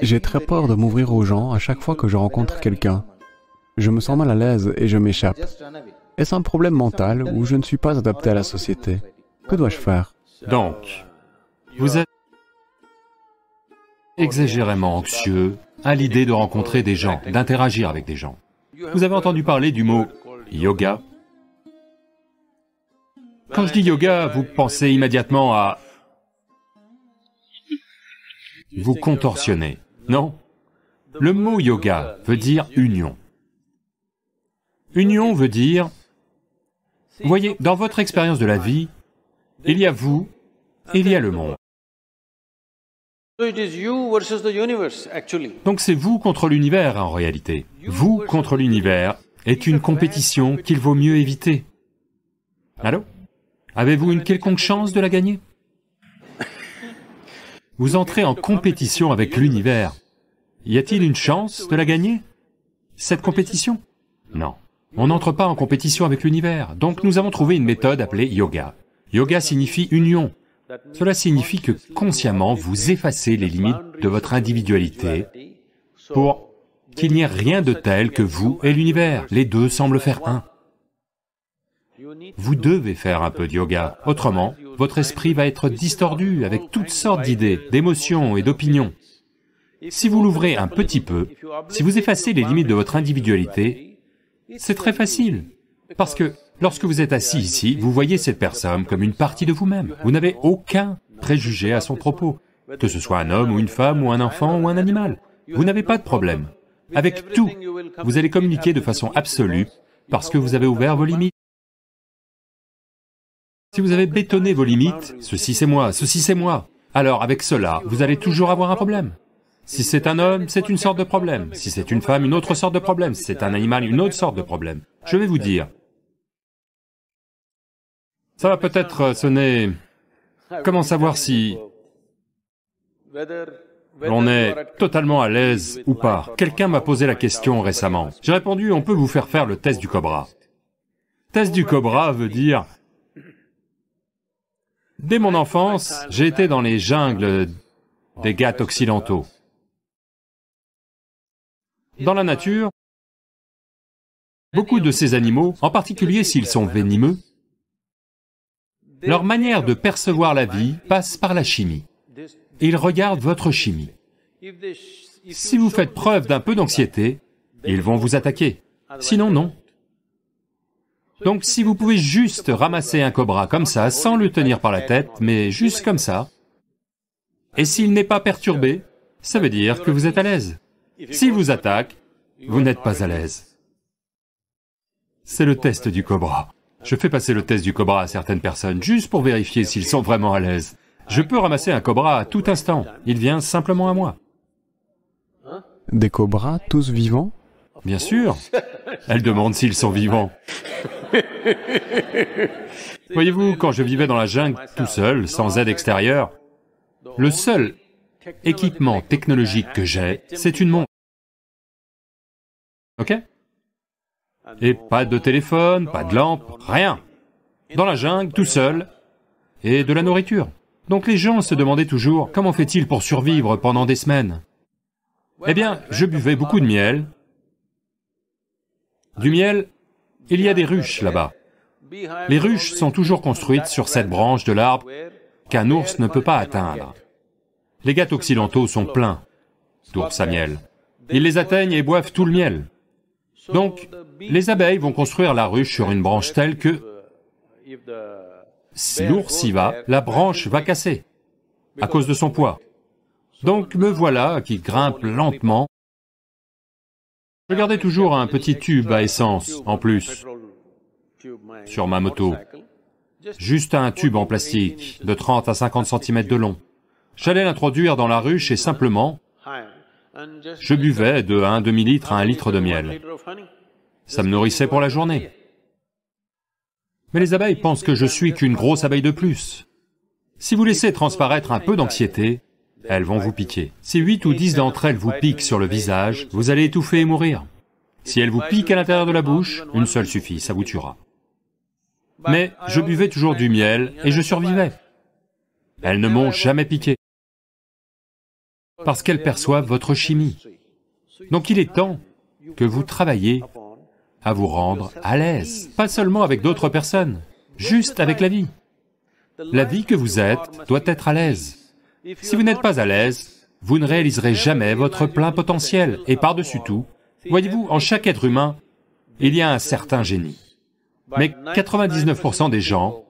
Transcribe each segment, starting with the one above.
J'ai très peur de m'ouvrir aux gens à chaque fois que je rencontre quelqu'un. Je me sens mal à l'aise et je m'échappe. Est-ce un problème mental ou je ne suis pas adapté à la société? Que dois-je faire? Donc, vous êtes exagérément anxieux à l'idée de rencontrer des gens, d'interagir avec des gens. Vous avez entendu parler du mot yoga? Quand je dis yoga, vous pensez immédiatement à vous contorsionner, non? Le mot yoga veut dire union. Union veut dire, voyez, dans votre expérience de la vie, il y a vous et il y a le monde. Donc c'est vous contre l'univers en réalité. Vous contre l'univers est une compétition qu'il vaut mieux éviter. Allô? Avez-vous une quelconque chance de la gagner? Vous entrez en compétition avec l'univers. Y a-t-il une chance de la gagner, cette compétition? Non. On n'entre pas en compétition avec l'univers, donc nous avons trouvé une méthode appelée yoga. Yoga signifie union. Cela signifie que consciemment vous effacez les limites de votre individualité pour qu'il n'y ait rien de tel que vous et l'univers. Les deux semblent faire un. Vous devez faire un peu de yoga, autrement, votre esprit va être distordu avec toutes sortes d'idées, d'émotions et d'opinions. Si vous l'ouvrez un petit peu, si vous effacez les limites de votre individualité, c'est très facile, parce que lorsque vous êtes assis ici, vous voyez cette personne comme une partie de vous-même. Vous n'avez aucun préjugé à son propos, que ce soit un homme ou une femme ou un enfant ou un animal. Vous n'avez pas de problème. Avec tout, vous allez communiquer de façon absolue parce que vous avez ouvert vos limites. Si vous avez bétonné vos limites, ceci c'est moi, alors avec cela, vous allez toujours avoir un problème. Si c'est un homme, c'est une sorte de problème. Si c'est une femme, une autre sorte de problème. Si c'est un animal, une autre sorte de problème. Je vais vous dire, ça va peut-être sonner... Comment savoir si on est totalement à l'aise ou pas? Quelqu'un m'a posé la question récemment. J'ai répondu, on peut vous faire faire le test du cobra. Test du cobra veut dire... Dès mon enfance, j'ai été dans les jungles des Ghats occidentaux. Dans la nature, beaucoup de ces animaux, en particulier s'ils sont venimeux, leur manière de percevoir la vie passe par la chimie. Ils regardent votre chimie. Si vous faites preuve d'un peu d'anxiété, ils vont vous attaquer. Sinon, non. Donc si vous pouvez juste ramasser un cobra comme ça, sans le tenir par la tête, mais juste comme ça, et s'il n'est pas perturbé, ça veut dire que vous êtes à l'aise. S'il vous attaque, vous n'êtes pas à l'aise. C'est le test du cobra. Je fais passer le test du cobra à certaines personnes, juste pour vérifier s'ils sont vraiment à l'aise. Je peux ramasser un cobra à tout instant, il vient simplement à moi. Des cobras, tous vivants? Bien sûr. Elle demande s'ils sont vivants. Voyez-vous, quand je vivais dans la jungle tout seul, sans aide extérieure, le seul équipement technologique que j'ai, c'est une montre. Ok? Et pas de téléphone, pas de lampe, rien. Dans la jungle, tout seul, et de la nourriture. Donc les gens se demandaient toujours, comment fait-il pour survivre pendant des semaines? Eh bien, je buvais beaucoup de miel. Du miel, il y a des ruches là-bas. Les ruches sont toujours construites sur cette branche de l'arbre qu'un ours ne peut pas atteindre. Les Ghats occidentaux sont pleins d'ours à miel. Ils les atteignent et boivent tout le miel. Donc, les abeilles vont construire la ruche sur une branche telle que, si l'ours y va, la branche va casser, à cause de son poids. Donc me voilà qui grimpe lentement. Je gardais toujours un petit tube à essence, en plus, sur ma moto. Juste un tube en plastique, de 30 à 50 cm de long. J'allais l'introduire dans la ruche et simplement, je buvais de 1 demi-litre à 1 litre de miel. Ça me nourrissait pour la journée. Mais les abeilles pensent que je suis qu'une grosse abeille de plus. Si vous laissez transparaître un peu d'anxiété, elles vont vous piquer. Si 8 ou 10 d'entre elles vous piquent sur le visage, vous allez étouffer et mourir. Si elles vous piquent à l'intérieur de la bouche, une seule suffit, ça vous tuera. Mais je buvais toujours du miel et je survivais. Elles ne m'ont jamais piqué. parce qu'elles perçoivent votre chimie. Donc il est temps que vous travailliez à vous rendre à l'aise, pas seulement avec d'autres personnes, juste avec la vie. La vie que vous êtes doit être à l'aise. Si vous n'êtes pas à l'aise, vous ne réaliserez jamais votre plein potentiel. Et par-dessus tout, voyez-vous, en chaque être humain, il y a un certain génie. Mais 99% des gens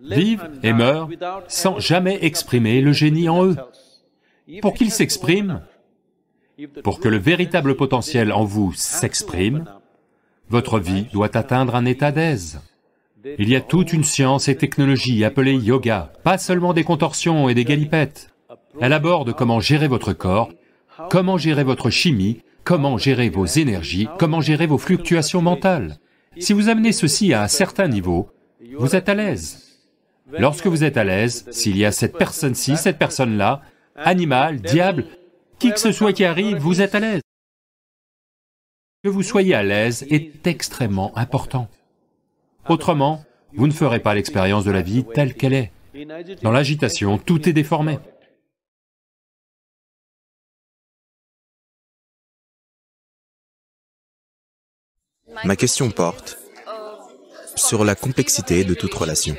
vivent et meurent sans jamais exprimer le génie en eux. Pour qu'il s'exprime, pour que le véritable potentiel en vous s'exprime, votre vie doit atteindre un état d'aise. Il y a toute une science et technologie appelée yoga, pas seulement des contorsions et des galipettes. Elle aborde comment gérer votre corps, comment gérer votre chimie, comment gérer vos énergies, comment gérer vos fluctuations mentales. Si vous amenez ceci à un certain niveau, vous êtes à l'aise. Lorsque vous êtes à l'aise, s'il y a cette personne-ci, cette personne-là, animal, diable, qui que ce soit qui arrive, vous êtes à l'aise. Que vous soyez à l'aise est extrêmement important. Autrement, vous ne ferez pas l'expérience de la vie telle qu'elle est. Dans l'agitation, tout est déformé. Ma question porte sur la complexité de toute relation.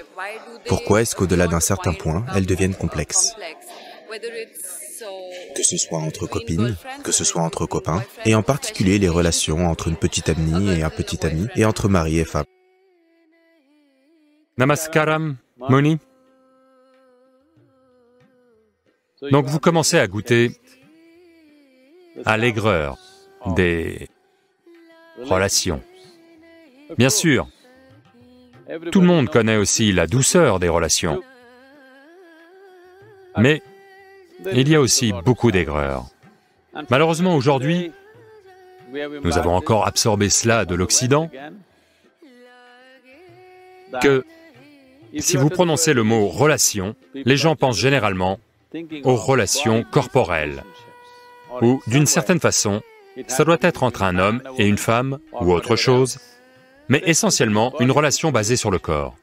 Pourquoi est-ce qu'au-delà d'un certain point, elles deviennent complexes? Que ce soit entre copines, que ce soit entre copains, et en particulier les relations entre une petite amie et un petit ami, et entre mari et femme. Namaskaram, Muni. Donc vous commencez à goûter à l'aigreur des relations. Bien sûr, tout le monde connaît aussi la douceur des relations. Mais il y a aussi beaucoup d'aigreur. Malheureusement, aujourd'hui, nous avons encore absorbé cela de l'Occident, que si vous prononcez le mot « relation », les gens pensent généralement aux relations corporelles, ou d'une certaine façon, ça doit être entre un homme et une femme, ou autre chose, mais essentiellement une relation basée sur le corps.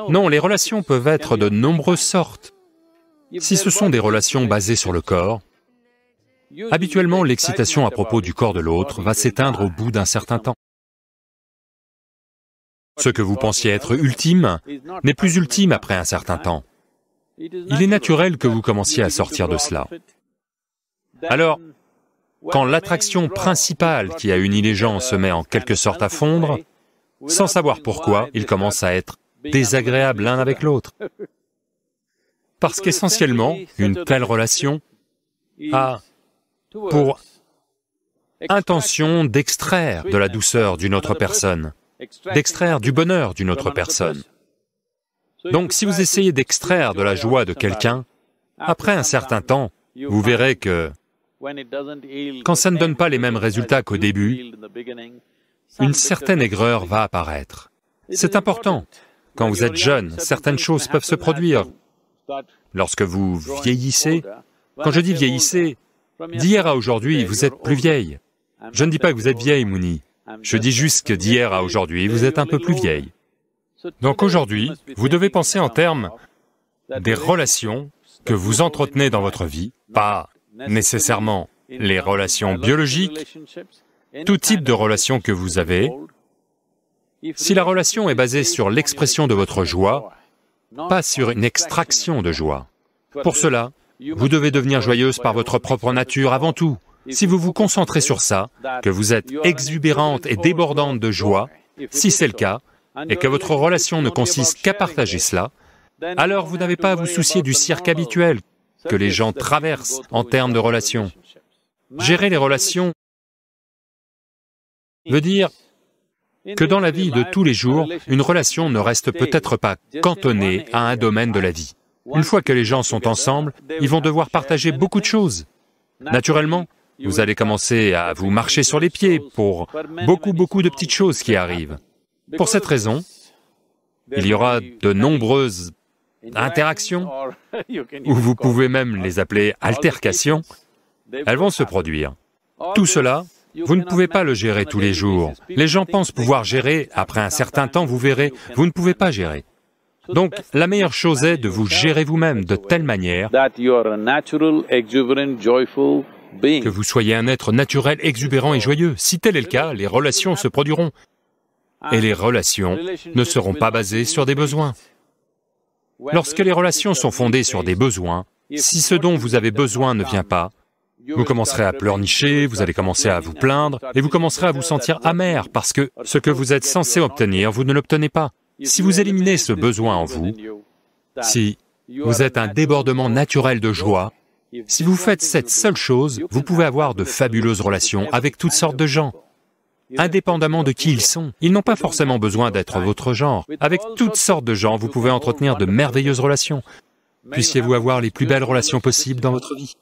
Non, les relations peuvent être de nombreuses sortes. Si ce sont des relations basées sur le corps, habituellement l'excitation à propos du corps de l'autre va s'éteindre au bout d'un certain temps. Ce que vous pensiez être ultime n'est plus ultime après un certain temps. Il est naturel que vous commenciez à sortir de cela. Alors, quand l'attraction principale qui a uni les gens se met en quelque sorte à fondre, sans savoir pourquoi, ils commencent à être désagréables l'un avec l'autre. Parce qu'essentiellement, une telle relation a pour intention d'extraire de la douceur d'une autre personne, d'extraire du bonheur d'une autre personne. Donc si vous essayez d'extraire de la joie de quelqu'un, après un certain temps, vous verrez que quand ça ne donne pas les mêmes résultats qu'au début, une certaine aigreur va apparaître. C'est important. Quand vous êtes jeune, certaines choses peuvent se produire. Lorsque vous vieillissez, quand je dis vieillissez, d'hier à aujourd'hui, vous êtes plus vieille. Je ne dis pas que vous êtes vieille, Muni. Je dis juste que d'hier à aujourd'hui, vous êtes un peu plus vieille. Donc aujourd'hui, vous devez penser en termes des relations que vous entretenez dans votre vie, pas nécessairement les relations biologiques, tout type de relation que vous avez. Si la relation est basée sur l'expression de votre joie, pas sur une extraction de joie. Pour cela, vous devez devenir joyeuse par votre propre nature avant tout. Si vous vous concentrez sur ça, que vous êtes exubérante et débordante de joie, si c'est le cas, et que votre relation ne consiste qu'à partager cela, alors vous n'avez pas à vous soucier du cirque habituel que les gens traversent en termes de relations. Gérer les relations veut dire que dans la vie de tous les jours, une relation ne reste peut-être pas cantonnée à un domaine de la vie. Une fois que les gens sont ensemble, ils vont devoir partager beaucoup de choses. Naturellement, vous allez commencer à vous marcher sur les pieds pour beaucoup de petites choses qui arrivent. Pour cette raison, il y aura de nombreuses interactions, ou vous pouvez même les appeler altercations, elles vont se produire. Tout cela, vous ne pouvez pas le gérer tous les jours. Les gens pensent pouvoir gérer, après un certain temps, vous verrez, vous ne pouvez pas gérer. Donc, la meilleure chose est de vous gérer vous-même de telle manière que vous soyez un être naturel, exubérant et joyeux. Si tel est le cas, les relations se produiront. Et les relations ne seront pas basées sur des besoins. Lorsque les relations sont fondées sur des besoins, si ce dont vous avez besoin ne vient pas, vous commencerez à pleurnicher, vous allez commencer à vous plaindre, et vous commencerez à vous sentir amer, parce que ce que vous êtes censé obtenir, vous ne l'obtenez pas. Si vous éliminez ce besoin en vous, si vous êtes un débordement naturel de joie, si vous faites cette seule chose, vous pouvez avoir de fabuleuses relations avec toutes sortes de gens, indépendamment de qui ils sont. Ils n'ont pas forcément besoin d'être votre genre. Avec toutes sortes de gens, vous pouvez entretenir de merveilleuses relations. Puissiez-vous avoir les plus belles relations possibles dans votre vie.